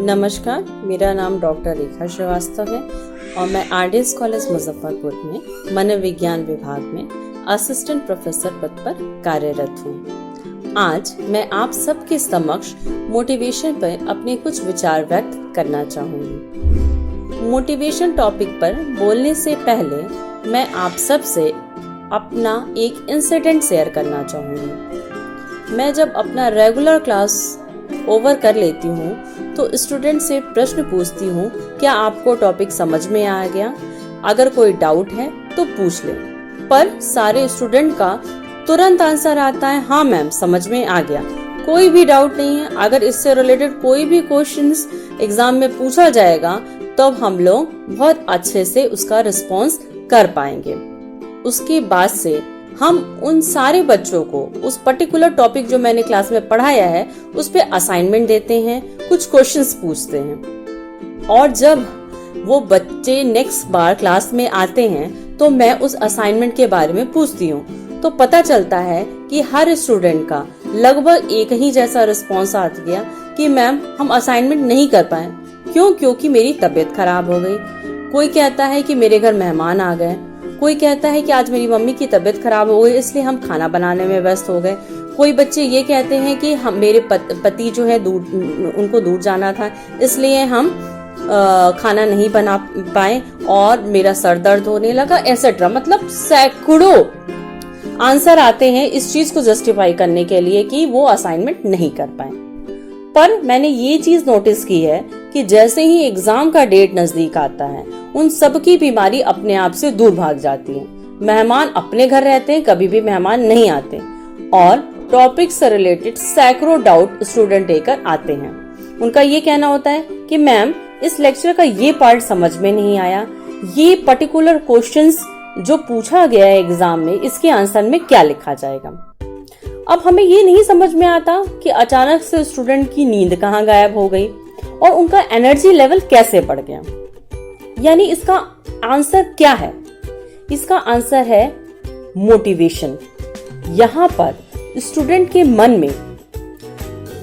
नमस्कार, मेरा नाम डॉक्टर रेखा श्रीवास्तव है और मैं आरडीएस कॉलेज मुजफ्फरपुर में मनोविज्ञान विभाग में असिस्टेंट प्रोफेसर पद पर कार्यरत हूँ। आज मैं आप सबके समक्ष मोटिवेशन पर अपने कुछ विचार व्यक्त करना चाहूँगी। मोटिवेशन टॉपिक पर बोलने से पहले मैं आप सबसे अपना एक इंसिडेंट शेयर करना चाहूँगी। मैं जब अपना रेगुलर क्लास ओवर कर लेती हूँ तो स्टूडेंट से प्रश्न पूछती हूँ, क्या आपको टॉपिक समझ में आ गया? अगर कोई डाउट है तो पूछ ले। पर सारे स्टूडेंट का तुरंत आंसर आता है, हाँ मैम समझ में आ गया, कोई भी डाउट नहीं है। अगर इससे रिलेटेड कोई भी क्वेश्चंस एग्जाम में पूछा जाएगा तो हम लोग बहुत अच्छे से उसका रिस्पॉन्स कर पाएंगे। उसके बाद से हम उन सारे बच्चों को उस पर्टिकुलर टॉपिक जो मैंने क्लास में पढ़ाया है उस पे असाइनमेंट देते हैं, कुछ क्वेश्चंस पूछते हैं और जब वो बच्चे नेक्स्ट बार क्लास में आते हैं तो मैं उस असाइनमेंट के बारे में पूछती हूँ। तो पता चलता है कि हर स्टूडेंट का लगभग एक ही जैसा रिस्पॉन्स आ गया कि मैम हम असाइनमेंट नहीं कर पाए। क्यों? क्योंकि मेरी तबीयत खराब हो गई। कोई कहता है कि मेरे घर मेहमान आ गए, कोई कहता है कि आज मेरी मम्मी की तबीयत खराब हो गई इसलिए हम खाना बनाने में व्यस्त हो गए। कोई बच्चे ये कहते हैं कि हम मेरे पति जो है उनको दूर जाना था इसलिए हम खाना नहीं बना पाए और मेरा सर दर्द होने लगा, एसेट्रा। मतलब सैकड़ों आंसर आते हैं इस चीज को जस्टिफाई करने के लिए कि वो असाइनमेंट नहीं कर पाए। पर मैंने ये चीज नोटिस की है कि जैसे ही एग्जाम का डेट नजदीक आता है उन सबकी बीमारी अपने आप से दूर भाग जाती है। मेहमान अपने घर रहते हैं, कभी भी मेहमान नहीं आते और टॉपिक से रिलेटेड सैकड़ों डाउट स्टूडेंट लेकर आते हैं। उनका ये कहना होता है कि मैम इस लेक्चर का ये पार्ट समझ में नहीं आया, ये पर्टिकुलर क्वेश्चंस जो पूछा गया है एग्जाम में इसके आंसर में क्या लिखा जाएगा। अब हमें ये नहीं समझ में आता कि अचानक से स्टूडेंट की नींद कहाँ गायब हो गई और उनका एनर्जी लेवल कैसे बढ़ गया। यानी इसका आंसर क्या है? इसका आंसर है मोटिवेशन। यहाँ पर स्टूडेंट के मन में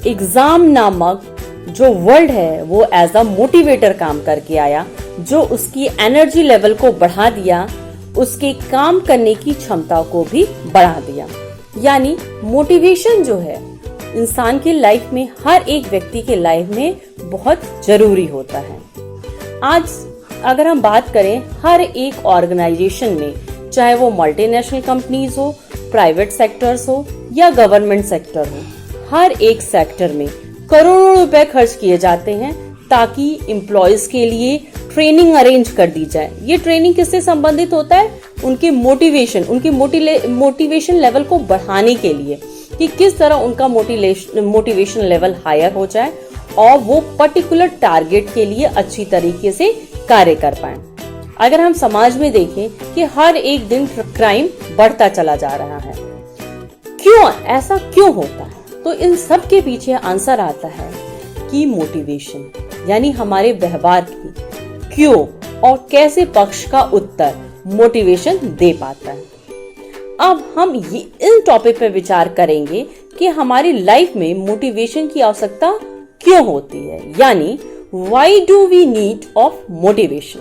एग्जाम नामक जो वर्ड है वो एज अ मोटिवेटर काम करके आया, जो उसकी एनर्जी लेवल को बढ़ा दिया, उसके काम करने की क्षमता को भी बढ़ा दिया। यानी मोटिवेशन जो है इंसान की लाइफ में, हर एक व्यक्ति के लाइफ में बहुत जरूरी होता है। आज अगर हम बात करें हर एक ऑर्गेनाइजेशन में, चाहे वो मल्टीनेशनल कंपनीज हो, प्राइवेट सेक्टर्स हो या गवर्नमेंट सेक्टर हो, हर एक सेक्टर में करोड़ों रुपए खर्च किए जाते हैं ताकि एम्प्लॉयज के लिए ट्रेनिंग अरेंज कर दी जाए। ये ट्रेनिंग किससे संबंधित होता है? उनके मोटिवेशन, उनकी मोटिवेशन लेवल को बढ़ाने के लिए कि किस तरह उनका मोटिवेशन लेवल हायर हो जाए और वो पर्टिकुलर टारगेट के लिए अच्छी तरीके से कार्य कर पाए। अगर हम समाज में देखें कि हर एक दिन क्राइम बढ़ता चला जा रहा है, क्यों ऐसा क्यों होता है? तो इन सब के पीछे आंसर आता है कि मोटिवेशन, यानी हमारे व्यवहार की क्यों और कैसे पक्ष का उत्तर मोटिवेशन दे पाता है। अब हम इन टॉपिक पे विचार करेंगे कि हमारी लाइफ में मोटिवेशन की आवश्यकता क्यों होती है, यानी why do we need of motivation.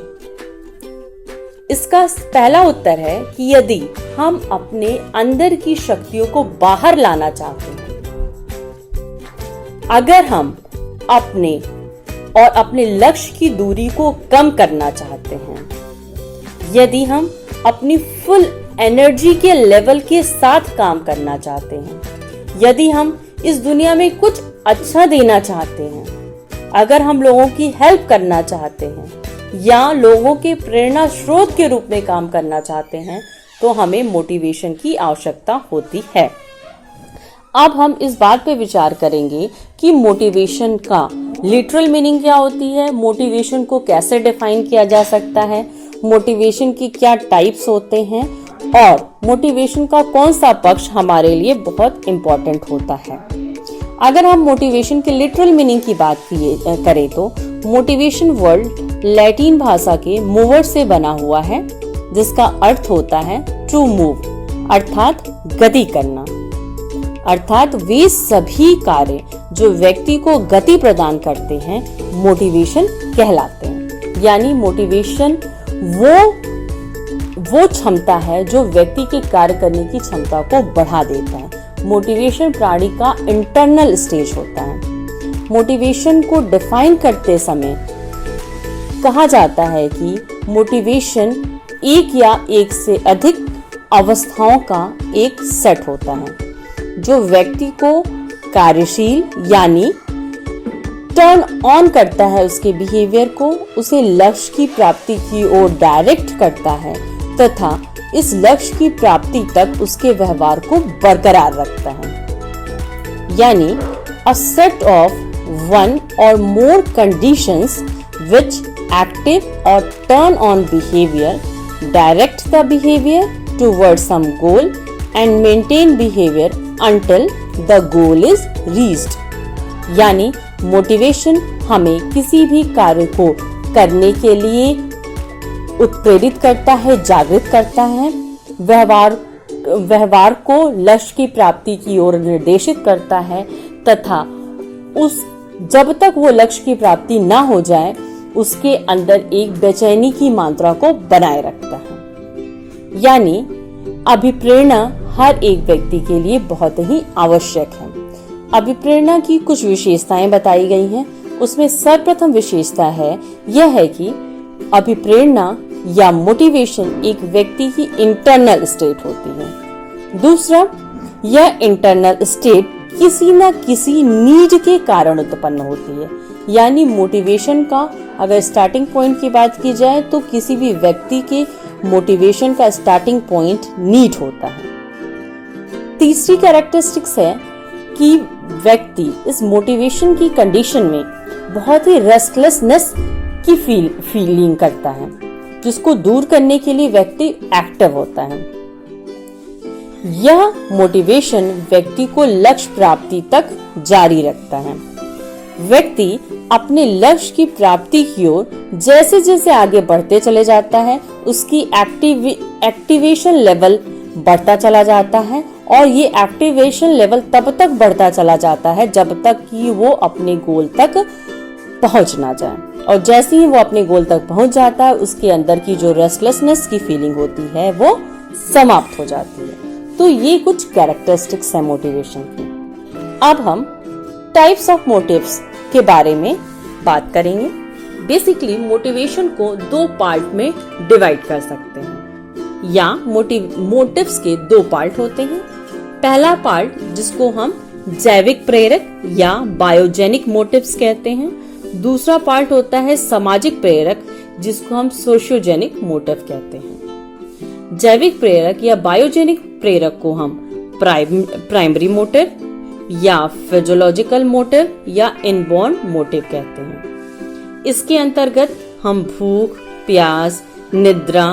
इसका पहला उत्तर है कि यदि हम अपने अंदर की शक्तियों को बाहर लाना चाहते हैं, अगर हम अपने लक्ष्य की दूरी को कम करना चाहते हैं, यदि हम अपनी फुल एनर्जी के लेवल के साथ काम करना चाहते हैं, यदि हम इस दुनिया में कुछ अच्छा देना चाहते हैं, अगर हम लोगों की हेल्प करना चाहते हैं या लोगों के प्रेरणा स्रोत के रूप में काम करना चाहते हैं, तो हमें मोटिवेशन की आवश्यकता होती है। अब हम इस बात पे विचार करेंगे कि मोटिवेशन का लिटरल मीनिंग क्या होती है, मोटिवेशन को कैसे डिफाइन किया जा सकता है, मोटिवेशन की क्या टाइप्स होते हैं और मोटिवेशन का कौन सा पक्ष हमारे लिए बहुत इम्पोर्टेंट होता है। अगर हम मोटिवेशन के लिटरल मीनिंग की बात करें तो मोटिवेशन वर्ड लैटिन भाषा के मूवर से बना हुआ है, जिसका अर्थ होता है टू मूव, अर्थात गति करना। अर्थात वे सभी कार्य जो व्यक्ति को गति प्रदान करते हैं मोटिवेशन कहलाते हैं। यानी मोटिवेशन वो क्षमता है जो व्यक्ति के कार्य करने की क्षमता को बढ़ा देता है। मोटिवेशन प्राणी का इंटरनल स्टेज होता है। मोटिवेशन को डिफाइन करते समय कहा जाता है कि मोटिवेशन एक या एक से अधिक अवस्थाओं का एक सेट होता है जो व्यक्ति को कार्यशील यानी टर्न ऑन करता है, उसके बिहेवियर को, उसे लक्ष्य की प्राप्ति की ओर डायरेक्ट करता है तथा इस लक्ष्य की प्राप्ति तक उसके व्यवहार को बरकरार रखता है। यानी a set of one or more conditions which active or turn on behavior, direct the behavior towards some goal and maintain behavior until the goal is reached। यानी मोटिवेशन हमें किसी भी कार्य को करने के लिए उत्प्रेरित करता है, जागृत करता है, व्यवहार को लक्ष्य की प्राप्ति की ओर निर्देशित करता है तथा जब तक वो लक्ष्य की प्राप्ति ना हो जाए उसके अंदर एक बेचैनी की मात्रा को बनाए रखता है। यानी अभिप्रेरणा हर एक व्यक्ति के लिए बहुत ही आवश्यक है। अभिप्रेरणा की कुछ विशेषताएं बताई गई हैं। उसमें सर्वप्रथम विशेषता यह है कि अभिप्रेरणा या मोटिवेशन एक व्यक्ति की इंटरनल स्टेट होती है। दूसरा, यह इंटरनल स्टेट किसी न किसी नीड के कारण उत्पन्न होती है। यानी मोटिवेशन का अगर स्टार्टिंग पॉइंट की बात की जाए तो किसी भी व्यक्ति के मोटिवेशन का स्टार्टिंग पॉइंट नीड होता है। तीसरी कैरेक्टरिस्टिक्स है कि व्यक्ति इस मोटिवेशन की कंडीशन में बहुत ही रेस्टलेसनेस की फीलिंग करता है, जिसको दूर करने के लिए व्यक्ति एक्टिव होता है। यह मोटिवेशन व्यक्ति को लक्ष्य प्राप्ति तक जारी रखता है। व्यक्ति अपने लक्ष्य की प्राप्ति की ओर जैसे जैसे आगे बढ़ते चले जाता है उसकी एक्टिवेशन लेवल बढ़ता चला जाता है और ये एक्टिवेशन लेवल तब तक बढ़ता चला जाता है जब तक कि वो अपने गोल तक पहुंच ना जाए। और जैसे ही वो अपने गोल तक पहुंच जाता है उसके अंदर की जो रेस्टलेसनेस की फीलिंग होती है वो समाप्त हो जाती है। तो ये कुछ कैरेक्टरिस्टिक्स है मोटिवेशन की। अब हम टाइप्स ऑफ मोटिव्स के बारे में बात करेंगे। बेसिकली मोटिवेशन को दो पार्ट में डिवाइड कर सकते हैं या मोटिव्स के दो पार्ट होते हैं। पहला पार्ट जिसको हम जैविक प्रेरक या बायोजेनिक मोटिव्स कहते हैं। दूसरा पार्ट होता है सामाजिक प्रेरक जिसको हम सोशियोजेनिक मोटिव कहते हैं। जैविक प्रेरक या बायोजेनिक प्रेरक को हम प्राइमरी मोटिव या फिजियोलॉजिकल मोटिव या इनबॉर्न मोटिव कहते हैं। इसके अंतर्गत हम भूख, प्यास, निद्रा,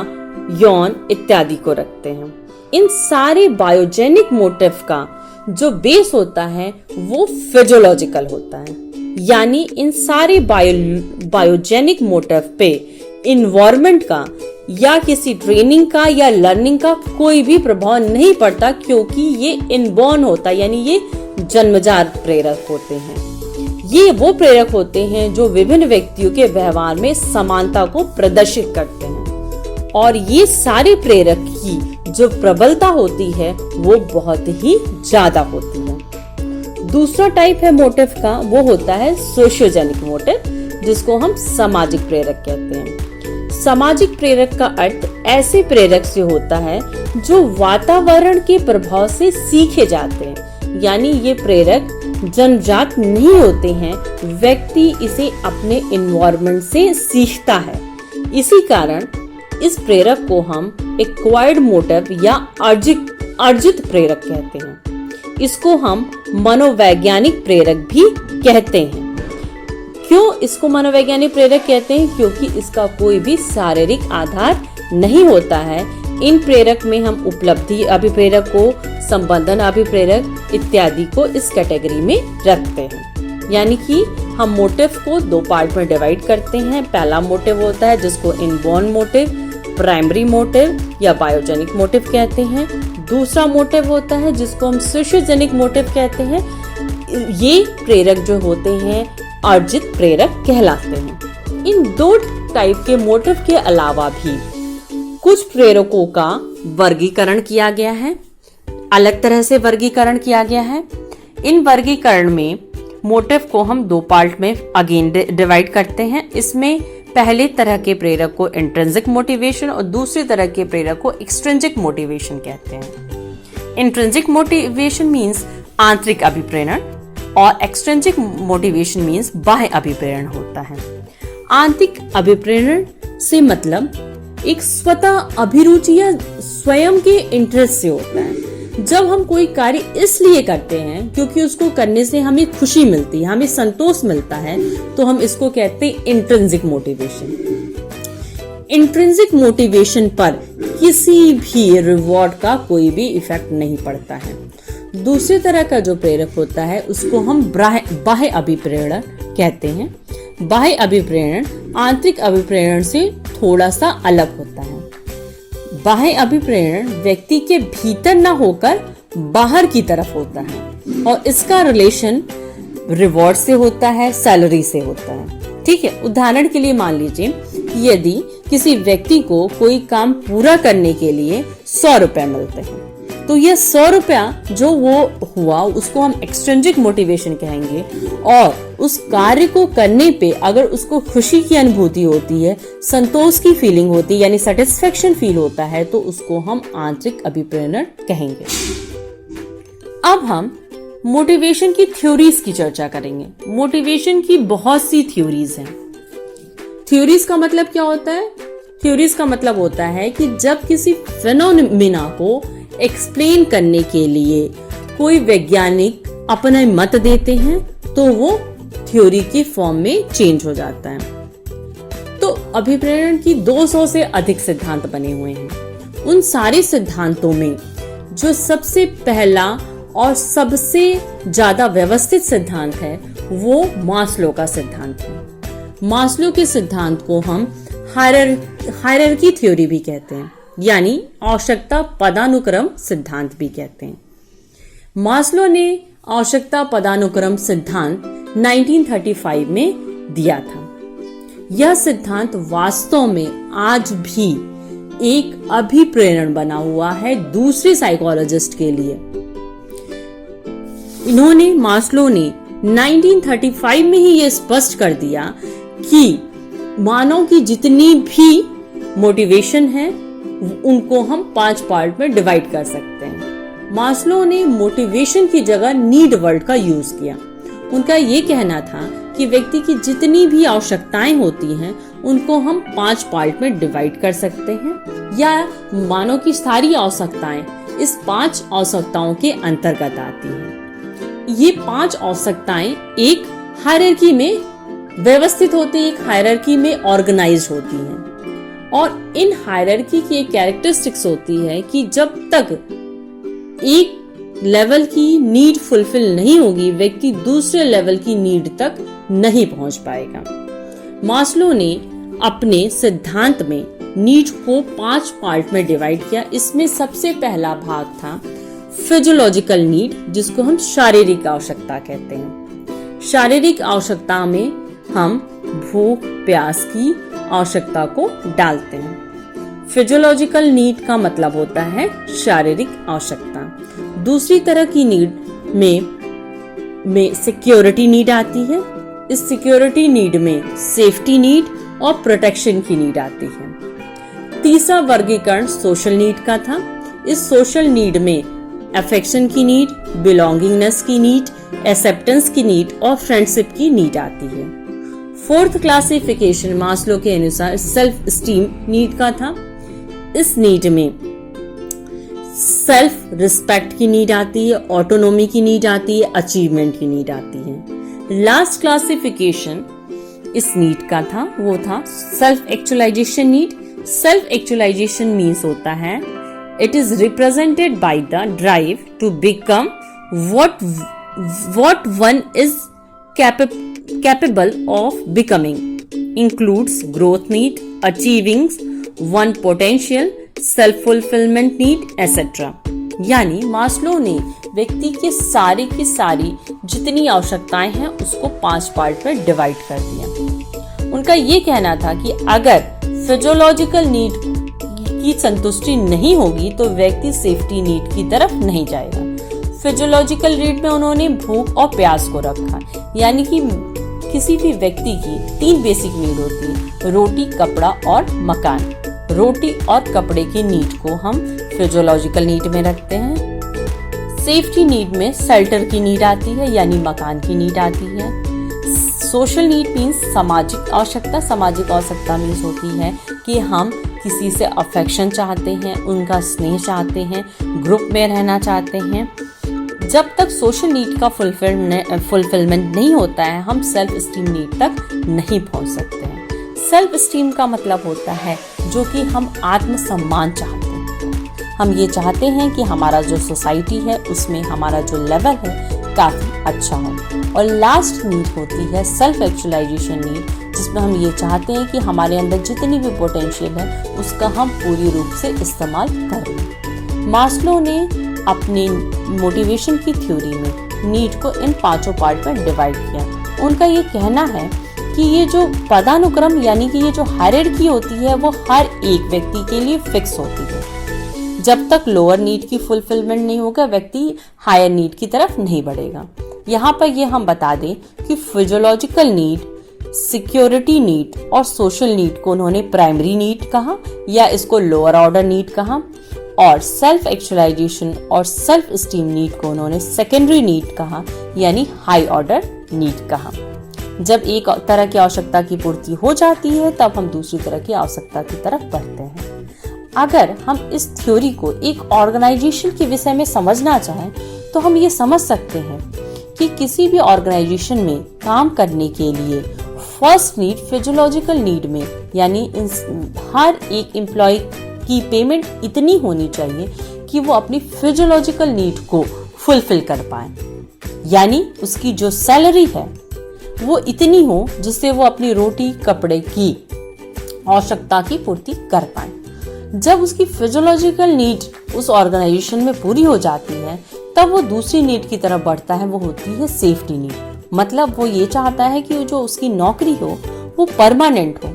यौन इत्यादि को रखते हैं। इन सारे बायोजेनिक मोटिव का जो बेस होता है वो फिजियोलॉजिकल होता है। यानी इन सारे बायोजेनिक मोटिव पे इन्वायरमेंट का या किसी ट्रेनिंग का या लर्निंग का कोई भी प्रभाव नहीं पड़ता, क्योंकि ये इनबॉर्न होता है, यानी ये जन्मजात प्रेरक होते हैं। ये वो प्रेरक होते हैं जो विभिन्न व्यक्तियों के व्यवहार में समानता को प्रदर्शित करते हैं और ये सारे प्रेरक की जो प्रबलता होती है वो बहुत ही ज्यादा होती है। दूसरा टाइप है मोटिव का, वो होता है सोशियोजेनिक मोटिव जिसको हम सामाजिक प्रेरक कहते हैं। सामाजिक प्रेरक का अर्थ ऐसे प्रेरक से होता है जो वातावरण के प्रभाव से सीखे जाते हैं। यानी ये प्रेरक जन्मजात नहीं होते हैं, व्यक्ति इसे अपने एनवायरनमेंट से सीखता है। इसी कारण इस प्रेरक को हम एक्वायर्ड मोटिव या अर्जित प्रेरक कहते हैं। इसको हम मनोवैज्ञानिक प्रेरक भी कहते हैं। क्यों इसको मनोवैज्ञानिक प्रेरक कहते हैं? क्योंकि इसका कोई भी शारीरिक आधार नहीं होता है। इन प्रेरक में हम उपलब्धि अभिप्रेरक को, संबंधन अभिप्रेरक इत्यादि को इस कैटेगरी में रखते हैं। यानी कि हम मोटिव को दो पार्ट में डिवाइड करते हैं। पहला मोटिव होता है जिसको इनबॉर्न मोटिव, प्राइमरी मोटिव या बायोजेनिक मोटिव कहते हैं। दूसरा मोटिव होता है जिसको हम सोशियोजेनिक मोटिव कहते हैं। ये प्रेरक जो होते हैं अर्जित प्रेरक कहलाते हैं। इन दो टाइप के मोटिव के अलावा भी कुछ प्रेरकों का वर्गीकरण किया गया है, अलग तरह से वर्गीकरण किया गया है। इन वर्गीकरण में मोटिव को हम दो पार्ट में अगेन डिवाइड करते हैं। इसमें पहले तरह के प्रेरक को इंट्रिंसिक मोटिवेशन और दूसरी तरह के प्रेरक को एक्सट्रिंसिक मोटिवेशन कहते हैं। इंट्रिंसिक मोटिवेशन मीन्स आंतरिक अभिप्रेरण और एक्सट्रिंसिक मोटिवेशन मीन्स बाह्य अभिप्रेरण होता है। आंतरिक अभिप्रेरण से मतलब एक स्वतः अभिरुचि या स्वयं के इंटरेस्ट से होता है। जब हम कोई कार्य इसलिए करते हैं क्योंकि उसको करने से हमें खुशी मिलती है, हमें संतोष मिलता है, तो हम इसको कहते हैं इंट्रिंसिक मोटिवेशन। इंट्रिंसिक मोटिवेशन पर किसी भी रिवॉर्ड का कोई भी इफेक्ट नहीं पड़ता है। दूसरी तरह का जो प्रेरक होता है उसको हम बाह्य अभिप्रेरण कहते हैं। बाह्य अभिप्रेरण आंतरिक अभिप्रेरण से थोड़ा सा अलग होता है। बाह्य अभिप्रेरण व्यक्ति के भीतर न होकर बाहर की तरफ होता है और इसका रिलेशन रिवॉर्ड से होता है, सैलरी से होता है। ठीक है, उदाहरण के लिए मान लीजिए यदि किसी व्यक्ति को कोई काम पूरा करने के लिए 100 रुपए मिलते हैं, तो यह 100 रुपया जो वो हुआ उसको हम एक्सट्रिंसिक मोटिवेशन कहेंगे। और उस कार्य को करने पे अगर उसको खुशी की अनुभूति होती है, संतोष की फीलिंग होती है, यानी सेटिस्फेक्शन फील होता है, तो उसको हम आंतरिक अभिप्रेरण कहेंगे। अब हम मोटिवेशन की थ्योरीज की चर्चा करेंगे। मोटिवेशन की बहुत सी थ्योरीज हैं। थ्योरीज का मतलब क्या होता है? थ्योरीज का मतलब होता है कि जब किसी फिनोमिना को एक्सप्लेन करने के लिए कोई वैज्ञानिक अपना मत देते हैं तो वो थ्योरी की फॉर्म में चेंज हो जाता है। तो अभिप्रेरण की 200 से अधिक सिद्धांत बने हुए हैं। उन सारे सिद्धांतों में जो सबसे पहला और सबसे ज्यादा व्यवस्थित सिद्धांत है वो मास्लो का सिद्धांत है। मास्लो के सिद्धांत को हम हायरार्की थ्योरी भी कहते हैं, यानी आवश्यकता पदानुक्रम सिद्धांत भी कहते हैं। मास्लो ने आवश्यकता पदानुक्रम सिद्धांत 1935 में दिया था। यह सिद्धांत वास्तव में आज भी एक अभिप्रेरण बना हुआ है दूसरे साइकोलॉजिस्ट के लिए। मास्लो ने 1935 में ही यह स्पष्ट कर दिया कि मानव की जितनी भी मोटिवेशन है उनको हम 5 पार्ट में डिवाइड कर सकते हैं। मास्लो ने मोटिवेशन की जगह नीड वर्ड का यूज किया। उनका ये कहना था कि व्यक्ति की जितनी भी आवश्यकताएं होती हैं उनको हम 5 पार्ट में डिवाइड कर सकते हैं, या मानव की सारी आवश्यकताएं इस 5 आवश्यकताओं के अंतर्गत आती हैं। ये 5 आवश्यकताएं एक हायरार्की में व्यवस्थित होती है, एक हायरार्की में ऑर्गेनाइज होती हैं। और इन हायरार्की की एक कैरेक्टरिस्टिक्स होती है कि जब तक एक लेवल की नीड फुलफिल नहीं होगी व्यक्ति दूसरे लेवल की नीड तक नहीं पहुंच पाएगा। मास्लो ने अपने सिद्धांत में नीड को 5 पार्ट में डिवाइड किया। इसमें सबसे पहला भाग था फिजियोलॉजिकल नीड, जिसको हम शारीरिक आवश्यकता कहते हैं। शारीरिक आवश्यकता में हम भूख प्यास की आवश्यकता को डालते हैं। फिजियोलॉजिकल नीड का मतलब होता है शारीरिक आवश्यकता। दूसरी तरह की नीड में सिक्योरिटी नीड आती है। इस सिक्योरिटी नीड में सेफ्टी नीड और प्रोटेक्शन की नीड आती है। तीसरा वर्गीकरण सोशल नीड का था। इस सोशल नीड में अफेक्शन की नीड, बिलोंगिंगनेस की नीड, एक्सेप्टेंस की नीड और फ्रेंडशिप की नीड आती है। फोर्थ क्लासिफिकेशन मास्लो के अनुसार सेल्फ स्टीम नीड का था। इस नीड में सेल्फ रिस्पेक्ट की नीड आती है, ऑटोनॉमी की नीड आती है, अचीवमेंट की नीड आती है। लास्ट क्लासिफिकेशन इस नीड का था वो था self actualization need. Self actualization means होता है it is represented by the drive to become what one is capable of becoming, includes growth need, achieving one potential, self-fulfillment need, etc. यानी Maslow ने व्यक्ति के सारी की सारी जितनी आवश्यकताएं हैं उसको 5 पार्ट में डिवाइड कर दिया। उनका ये कहना था कि अगर फिजियोलॉजिकल नीड की संतुष्टि नहीं होगी तो व्यक्ति सेफ्टी नीड की तरफ नहीं जाएगा। फिजियोलॉजिकल नीड में उन्होंने भूख और प्यास को रखा, यानी कि किसी भी व्यक्ति की 3 बेसिक नीड होती है, रोटी, कपड़ा और मकान। रोटी और कपड़े की नीड को हम फिजियोलॉजिकल नीड में रखते हैं। सेफ्टी नीड में शेल्टर की नीड आती है, यानी मकान की नीड आती है। सोशल नीड मीन्स सामाजिक आवश्यकता। सामाजिक आवश्यकता मीन्स होती है कि हम किसी से अफेक्शन चाहते हैं, उनका स्नेह चाहते हैं, ग्रुप में रहना चाहते हैं। जब तक सोशल नीड का फुलफिलमेंट नहीं होता है, हम सेल्फ एस्टीम नीड तक नहीं पहुंच सकते हैं। सेल्फ एस्टीम का मतलब होता है जो कि हम आत्मसम्मान चाहते हैं। हम ये चाहते हैं कि हमारा जो सोसाइटी है उसमें हमारा जो लेवल है काफ़ी अच्छा हो। और लास्ट नीड होती है सेल्फ एक्चुअलाइजेशन नीड, जिसमें हम ये चाहते हैं कि हमारे अंदर जितनी भी पोटेंशियल है उसका हम पूरी रूप से इस्तेमाल करें। मास्लो ने अपनी मोटिवेशन की थ्योरी में नीड को इन 5 पार्ट में डिवाइड किया। उनका ये कहना है कि ये जो पदानुक्रम यानी कि ये जो हायरार्की होती है वो हर एक व्यक्ति के लिए फिक्स होती है। जब तक लोअर नीड की फुलफिलमेंट नहीं होगा व्यक्ति हायर नीड की तरफ नहीं बढ़ेगा। यहाँ पर ये हम बता दें कि फिजियोलॉजिकल नीड, सिक्योरिटी नीड और सोशल नीड को उन्होंने प्राइमरी नीड कहा या इसको लोअर ऑर्डर नीड कहा, और सेल्फ एक्चुअलाइजेशन और सेल्फ एस्टीम नीड को उन्होंने सेकेंडरी नीड कहा, यानी हाई ऑर्डर नीड कहा। जब एक तरह की आवश्यकता की पूर्ति हो जाती है तब हम दूसरी तरह की आवश्यकता की तरफ बढ़ते हैं। अगर हम इस थ्योरी को एक ऑर्गेनाइजेशन के विषय में समझना चाहें तो हम ये समझ सकते हैं कि किसी भी ऑर्गेनाइजेशन में काम करने के लिए फर्स्ट नीड फिजियोलॉजिकल नीड में, यानी हर एक एम्प्लॉय की पेमेंट इतनी होनी चाहिए कि वो अपनी फिजियोलॉजिकल नीड को फुलफिल कर पाए, यानी उसकी जो सैलरी है वो इतनी हो जिससे वो अपनी रोटी, कपड़े की आवश्यकता की पूर्ति कर पाए। जब उसकी फिजियोलॉजिकल नीड उस ऑर्गेनाइजेशन में पूरी हो जाती है तब वो दूसरी नीड की तरफ बढ़ता है, वो होती है सेफ्टी नीड। मतलब वो ये चाहता है कि जो उसकी नौकरी हो वो परमानेंट हो,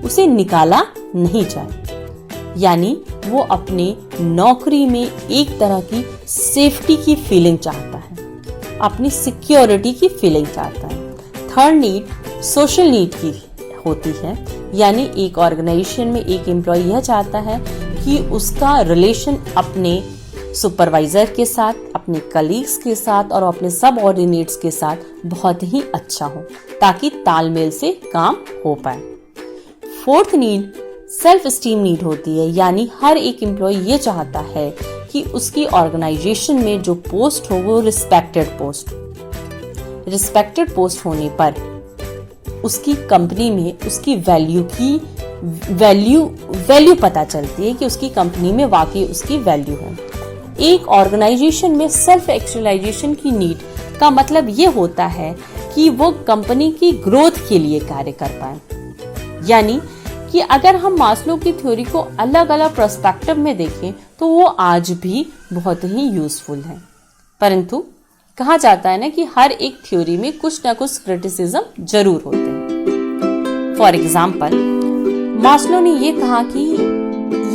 उसे निकाला नहीं जाए, यानी वो अपने नौकरी में एक तरह की सेफ्टी की फीलिंग चाहता है, अपनी सिक्योरिटी की फीलिंग चाहता है। थर्ड नीड सोशल नीड की होती है, यानी एक ऑर्गेनाइजेशन में एक एम्प्लॉय यह चाहता है कि उसका रिलेशन अपने सुपरवाइजर के साथ, अपने कलीग्स के साथ और अपने सबऑर्डिनेट्स के साथ बहुत ही अच्छा हो ताकि तालमेल से काम हो पाए। Fourth need self esteem need होती है, यानी हर एक एम्प्लॉय ये चाहता है कि उसकी ऑर्गेनाइजेशन में जो पोस्ट हो वो रिस्पेक्टेड होने पर उसकी कंपनी में उसकी वैल्यू पता चलती है कि उसकी कंपनी में वाकई उसकी वैल्यू है। एक ऑर्गेनाइजेशन में सेल्फ एक्चुअलाइजेशन की नीड का मतलब ये होता है कि वो कंपनी की ग्रोथ के लिए कार्य कर पाए, यानी कि अगर हम मास्लो की थ्योरी को अलग अलग पर्सपेक्टिव में देखें तो वो आज भी बहुत ही यूजफुल है। परंतु कहा जाता है ना कि हर एक थ्योरी में कुछ ना कुछ क्रिटिसिज्म जरूर होते हैं। फॉर एग्जाम्पल मास्लो ने ये कहा कि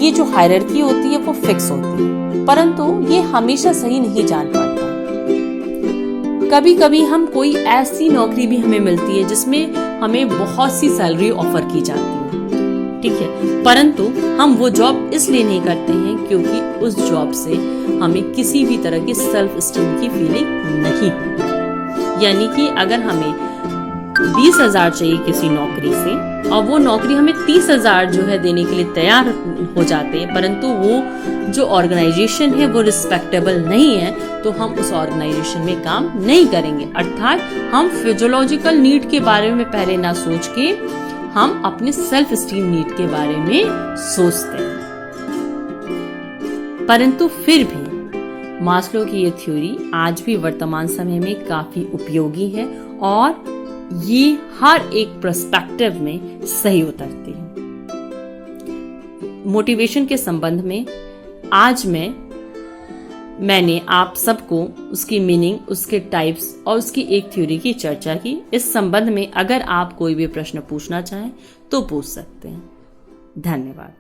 ये जो हायरार्की होती है वो फिक्स होती है, परंतु ये हमेशा सही नहीं जान पाता। कभी कभी हम कोई ऐसी नौकरी भी हमें मिलती है जिसमें हमें बहुत सी सैलरी ऑफर की जाती है, ठीक है, परंतु हम वो जॉब इसलिए नहीं करते हैं क्योंकि उस जॉब से हमें किसी भी तरह की सेल्फ एस्टीम की फीलिंग नहीं होती। यानी कि अगर हमें 20,000 चाहिए किसी नौकरी से और वो नौकरी हमें 30,000 जो है देने के लिए तैयार हो जाते हैं, परंतु वो जो ऑर्गेनाइजेशन है वो रिस्पेक्टेबल नहीं है, तो हम उस ऑर्गेनाइजेशन में काम नहीं करेंगे। अर्थात हम फिजियोलॉजिकल नीड के बारे में पहले ना सोच के हम अपने सेल्फ एस्टीम नीड के बारे में सोचते हैं। परंतु फिर भी मास्लो की ये थ्योरी आज भी वर्तमान समय में काफी उपयोगी है और ये हर एक पर्सपेक्टिव में सही उतरती है। मोटिवेशन के संबंध में आज मैं मैंने आप सबको उसकी मीनिंग, उसके टाइप्स और उसकी एक थ्योरी की चर्चा की। इस संबंध में अगर आप कोई भी प्रश्न पूछना चाहें तो पूछ सकते हैं। धन्यवाद।